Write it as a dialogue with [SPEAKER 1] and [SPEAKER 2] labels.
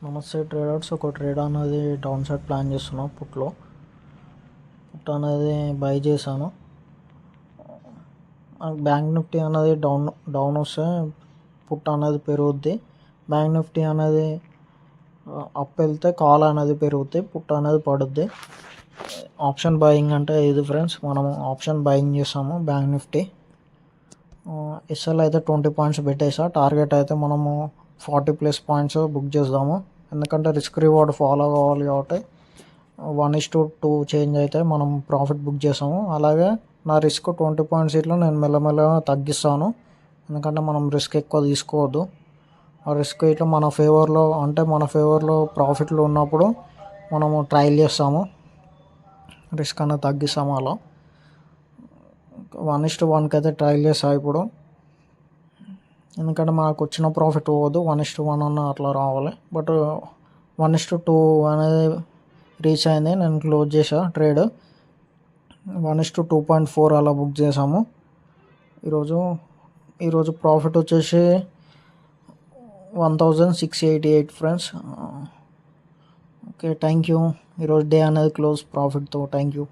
[SPEAKER 1] నమస్తే ట్రేడర్స్. ఒక ట్రేడ్ అనేది డౌన్ సైడ్ ప్లాన్ చేస్తున్నాం. పుట్ అనేది బై చేశాను. బ్యాంక్ నిఫ్టీ అనేది డౌన్ వస్తే పుట్ అనేది పెరుగుద్ది. బ్యాంక్ నిఫ్టీ అనేది అప్ వెళ్తే కాల్ అనేది పెరుగుద్ది, పుట్ అనేది పడుద్ది. ఆప్షన్ బయింగ్ అంటే ఇది ఫ్రెండ్స్. మనము ఆప్షన్ బయింగ్ చేస్తాము. బ్యాంక్ నిఫ్టీ ఎస్ఎల్ అయితే 20 పాయింట్స్ పెట్టేసా. టార్గెట్ అయితే మనము 40+ పాయింట్స్ బుక్ చేద్దాము. ఎందుకంటే రిస్క్ రివార్డ్ ఫాలో కావాలి కాబట్టి 1:2 చేంజ్ అయితే మనం ప్రాఫిట్ బుక్ చేసాము. అలాగే నా రిస్క్ 20 పాయింట్స్ ఇట్లా నేను మెల్లమెల్లగా తగ్గిస్తాను. ఎందుకంటే మనం రిస్క్ ఎక్కువ తీసుకోవద్దు. ఆ రిస్క్ ఇట్లా మన ఫేవర్లో ప్రాఫిట్లు ఉన్నప్పుడు మనము ట్రయల్ చేస్తాము, రిస్క్ అనేది తగ్గిస్తాము. అలా 1:1 అయితే ట్రయల్ చేస్తాను ఇప్పుడు. ఎందుకంటే మనకు వచ్చిన ప్రాఫిట్ పోవద్దు, 1:1 అన్న అట్లా రావాలి. బట్ 1:2 అనేది రీచ్ అయింది. నేను క్లోజ్ చేసా ట్రేడ్. 1:2.4 అలా బుక్ చేసాము. ఈరోజు ప్రాఫిట్ వచ్చేసి 1688 ఫ్రెండ్స్. Okay, thank you. ఈరోజు డే అనేది క్లోజ్ ప్రాఫిట్తో. Thank you.